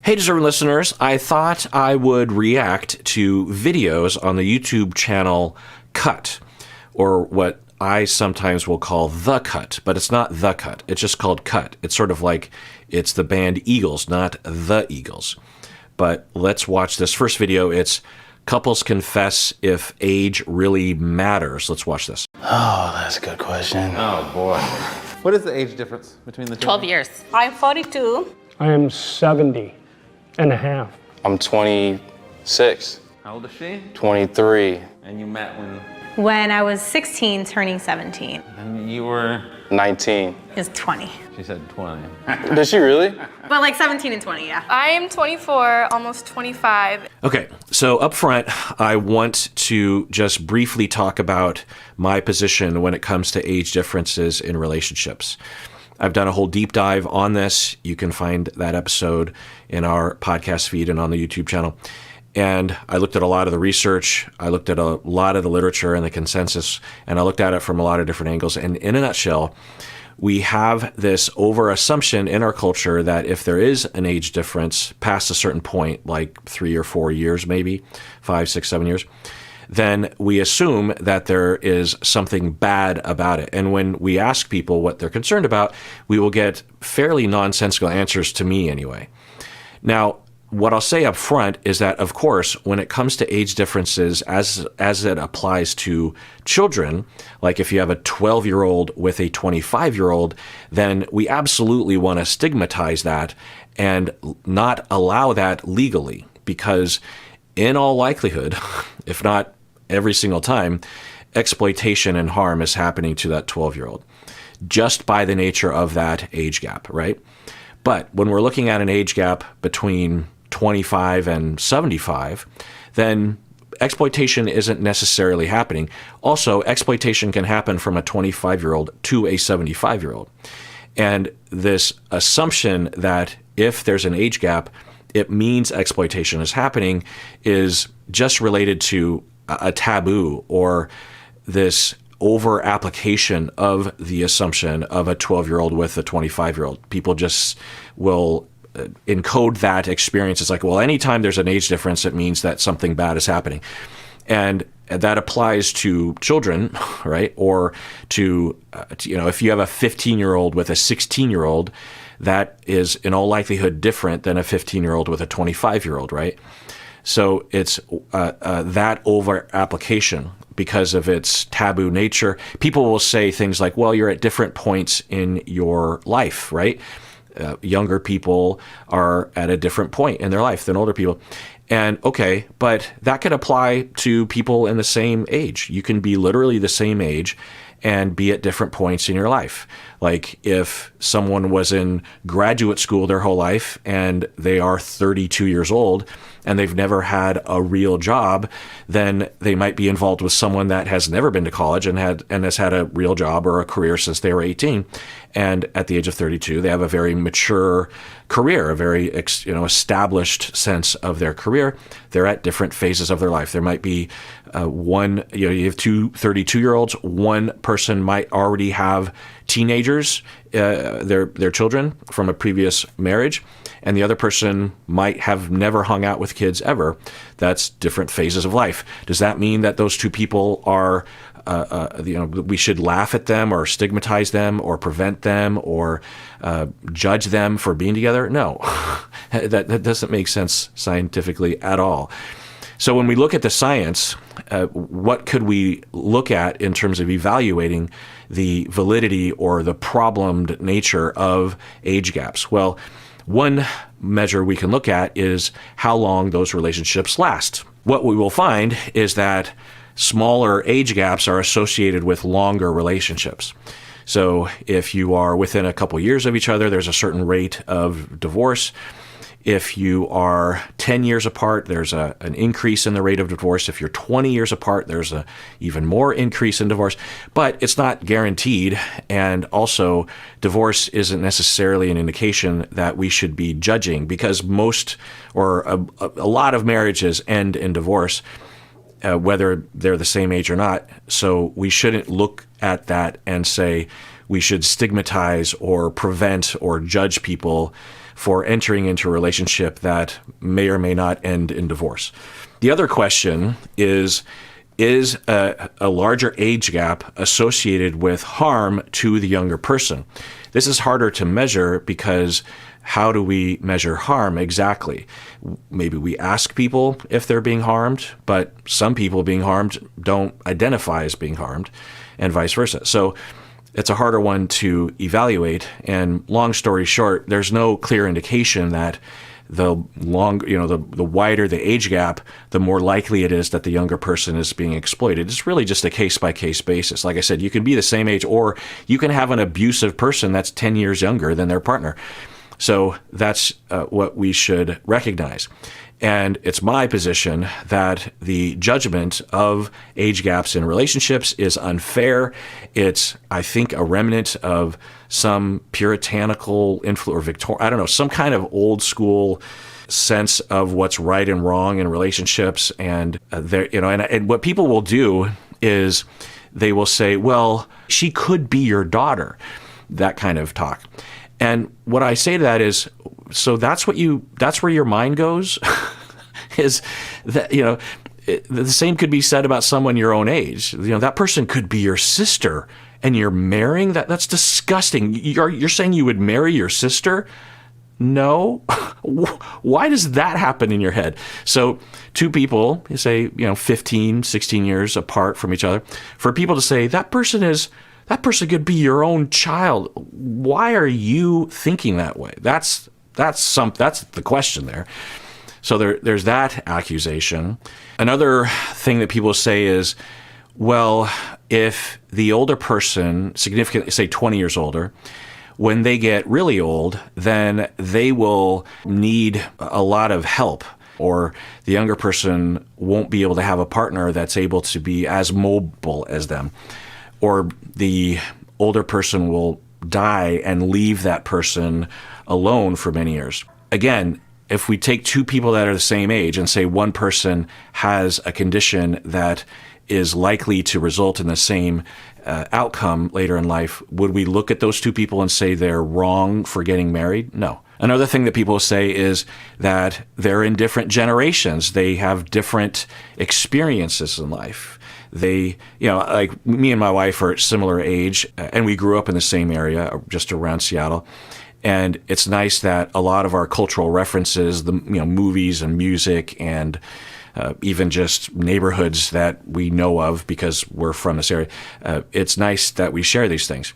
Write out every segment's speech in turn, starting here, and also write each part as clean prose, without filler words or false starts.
Hey, deserving listeners, I thought I would react to videos on the YouTube channel Cut, or what I sometimes will call The Cut, but it's not The Cut. It's just called Cut. It's sort of like it's the band Eagles, not The Eagles. But let's watch this first video. It's Couples Confess If Age Really Matters. Let's watch this. Oh, that's a good question. Oh, boy. What is the age difference between the two? 12 years. I'm 42. I am 70 and a half. I'm 26, How old is she? 23, And you met When I was 16, turning 17. and you were, 19. It was 20. she said 20. Did she really? But like 17 and 20, yeah. I am 24, almost 25. Okay, so up front, I want to just briefly talk about my position when it comes to age differences in relationships. I've done a whole deep dive on this. You can find that episode in our podcast feed and on the YouTube channel. And I looked at a lot of the research, I looked at a lot of the literature and the consensus, and I looked at it from a lot of different angles. And in a nutshell, we have this over-assumption in our culture that if there is an age difference past a certain point, like 3 or 4 years maybe, 5, 6, 7 years, then we assume that there is something bad about it. And when we ask people what they're concerned about, we will get fairly nonsensical answers, to me anyway. Now, what I'll say up front is that, of course, when it comes to age differences as it applies to children, like if you have a 12-year-old with a 25-year-old, then we absolutely want to stigmatize that and not allow that legally, because in all likelihood, if not every single time, exploitation and harm is happening to that 12-year-old just by the nature of that age gap, right? But when we're looking at an age gap between 25 and 75, then exploitation isn't necessarily happening. Also, exploitation can happen from a 25-year-old to a 75-year-old. And this assumption that if there's an age gap, it means exploitation is happening is just related to a taboo or this over application of the assumption of a 12-year-old with a 25-year-old. People just will encode that experience. It's like, well, anytime there's an age difference, it means that something bad is happening. And that applies to children, right? Or to if you have a 15-year-old with a 16-year-old, that is in all likelihood different than a 15-year-old with a 25-year-old, right? So it's that over application because of its taboo nature. People will say things like, well, you're at different points in your life, right? Younger people are at a different point in their life than older people. And okay, but that could apply to people in the same age. You can be literally the same age and be at different points in your life. Like if someone was in graduate school their whole life and they are 32 years old and they've never had a real job, then they might be involved with someone that has never been to college and has had a real job or a career since they were 18. And at the age of 32, they have a very mature career, a very established sense of their career. They're at different phases of their life. There might be you have two 32-year-olds. One person might already have teenagers, their children from a previous marriage, and the other person might have never hung out with kids ever. That's different phases of life. Does that mean that those two people are we should laugh at them or stigmatize them or prevent them or judge them for being together? No, that doesn't make sense scientifically at all. So when we look at the science, what could we look at in terms of evaluating the validity or the problemed nature of age gaps? Well, one measure we can look at is how long those relationships last. What we will find is that smaller age gaps are associated with longer relationships. So if you are within a couple years of each other, there's a certain rate of divorce. If you are 10 years apart, there's an increase in the rate of divorce. If you're 20 years apart, there's an even more increase in divorce. But it's not guaranteed. And also, divorce isn't necessarily an indication that we should be judging, because most or a lot of marriages end in divorce, whether they're the same age or not. So we shouldn't look at that and say we should stigmatize or prevent or judge people for entering into a relationship that may or may not end in divorce. The other question is a larger age gap associated with harm to the younger person? This is harder to measure because how do we measure harm exactly? Maybe we ask people if they're being harmed, but some people being harmed don't identify as being harmed, and vice versa. So it's a harder one to evaluate. And long story short, there's no clear indication that the wider the age gap, the more likely it is that the younger person is being exploited. It's really just a case-by-case basis. Like I said, you can be the same age, or you can have an abusive person that's 10 years younger than their partner. So that's what we should recognize. And it's my position that the judgment of age gaps in relationships is unfair. It's, I think, a remnant of some puritanical influence, or some kind of old school sense of what's right and wrong in relationships. And and what people will do is they will say, well, she could be your daughter, that kind of talk. And what I say to that is, so that's where your mind goes? Is that, the same could be said about someone your own age. That person could be your sister and you're marrying that. That's disgusting. You're saying you would marry your sister? No. Why does that happen in your head? So two people, say, 15, 16 years apart from each other, for people to say that person could be your own child. Why are you thinking that way? That's the question there. So there's that accusation. Another thing that people say is, well, if the older person, significantly, say 20 years older, when they get really old, then they will need a lot of help, or the younger person won't be able to have a partner that's able to be as mobile as them, or the older person will die and leave that person alone for many years. Again, if we take two people that are the same age and say one person has a condition that is likely to result in the same outcome later in life, would we look at those two people and say they're wrong for getting married? No. Another thing that people say is that they're in different generations. They have different experiences in life. They, like me and my wife are at similar age, and we grew up in the same area, just around Seattle. And it's nice that a lot of our cultural references, the movies and music and even just neighborhoods that we know of because we're from this area, it's nice that we share these things.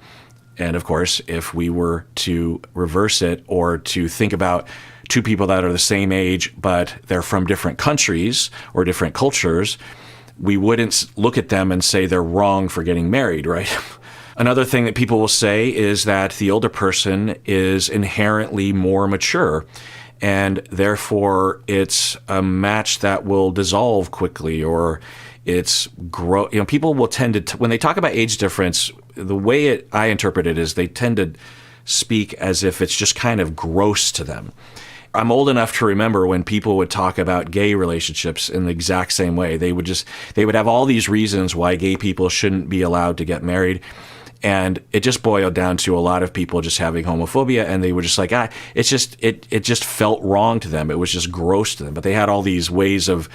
And of course, if we were to reverse it or to think about two people that are the same age, but they're from different countries or different cultures, we wouldn't look at them and say they're wrong for getting married, right? Another thing that people will say is that the older person is inherently more mature, and therefore it's a match that will dissolve quickly, or it's people will tend to, when they talk about age difference, the way I interpret it is they tend to speak as if it's just kind of gross to them. I'm old enough to remember when people would talk about gay relationships in the exact same way. They would have all these reasons why gay people shouldn't be allowed to get married. And it just boiled down to a lot of people just having homophobia, and they were just like, it just felt wrong to them. It was just gross to them. But they had all these ways of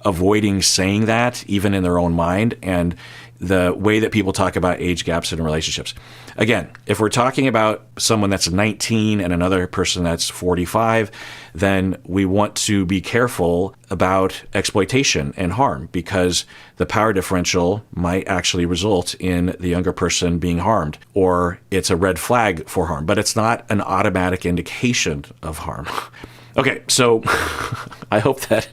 avoiding saying that, even in their own mind, and the way that people talk about age gaps in relationships. Again, if we're talking about someone that's 19 and another person that's 45, then we want to be careful about exploitation and harm, because the power differential might actually result in the younger person being harmed, or it's a red flag for harm, but it's not an automatic indication of harm. Okay, so I hope that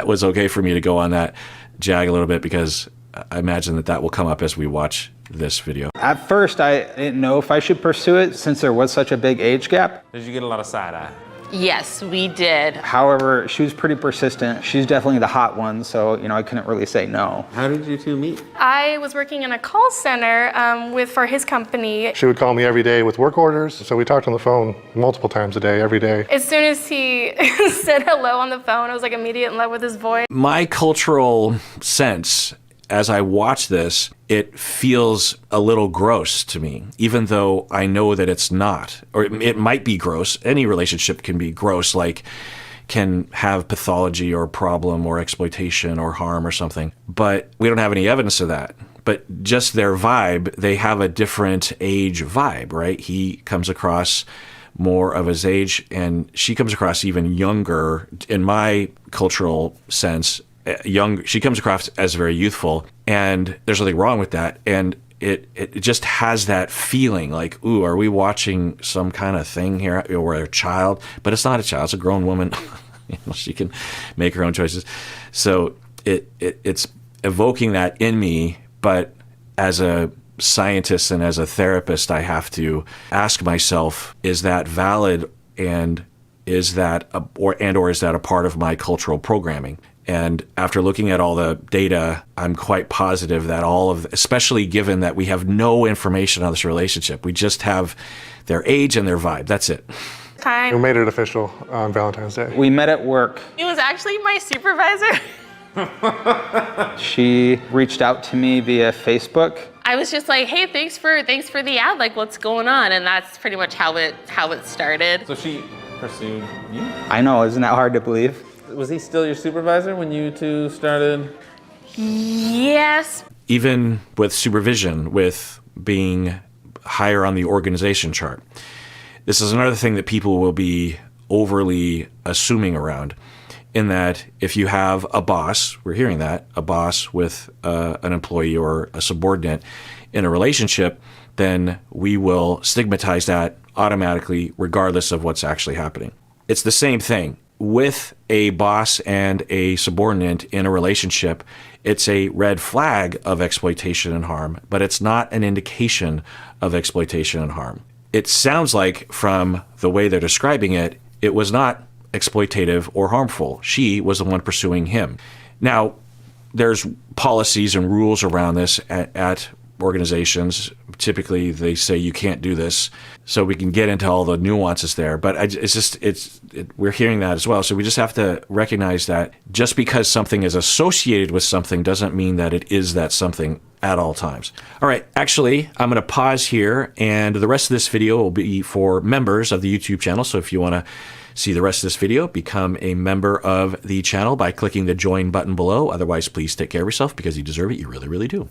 was okay for me to go on that jag a little bit, because I imagine that will come up as we watch this video. At first, I didn't know if I should pursue it since there was such a big age gap. Did you get a lot of side eye? Yes, we did. However, she was pretty persistent. She's definitely the hot one, so I couldn't really say no. How did you two meet? I was working in a call center for his company. She would call me every day with work orders, so we talked on the phone multiple times a day, every day. As soon as he said hello on the phone, I was like immediate in love with his voice. My cultural sense, as I watch this, it feels a little gross to me, even though I know that it's not, or it might be gross. Any relationship can be gross, like can have pathology or problem or exploitation or harm or something. But we don't have any evidence of that. But just their vibe, they have a different age vibe, right? He comes across more of his age, and she comes across even younger. In my cultural sense, she comes across as very youthful, and there's nothing wrong with that. And it just has that feeling like, ooh, are we watching some kind of thing here where a child? But it's not a child; it's a grown woman. She can make her own choices. So it's evoking that in me. But as a scientist and as a therapist, I have to ask myself: is that valid, and is that or is that a part of my cultural programming? And after looking at all the data, I'm quite positive that especially given that we have no information on this relationship, we just have their age and their vibe. That's it. We made it official on Valentine's Day. We met at work. It was actually my supervisor. She reached out to me via Facebook. I was just like, hey, thanks for the ad. Like, what's going on? And that's pretty much how it started. So she pursued you? I know, isn't that hard to believe? Was he still your supervisor when you two started? Yes. Even with supervision, with being higher on the organization chart, this is another thing that people will be overly assuming around, in that if you have a boss, we're hearing that, a boss with an employee or a subordinate in a relationship, then we will stigmatize that automatically regardless of what's actually happening. It's the same thing. With a boss and a subordinate in a relationship, it's a red flag of exploitation and harm, but it's not an indication of exploitation and harm. It sounds like, from the way they're describing it, it was not exploitative or harmful. She was the one pursuing him. Now, there's policies and rules around this at organizations. Typically, they say you can't do this, so we can get into all the nuances there. But we're hearing that as well. So we just have to recognize that just because something is associated with something doesn't mean that it is that something at all times. All right, actually, I'm going to pause here, and the rest of this video will be for members of the YouTube channel. So if you want to see the rest of this video, become a member of the channel by clicking the join button below. Otherwise, please take care of yourself, because you deserve it. You really, really do.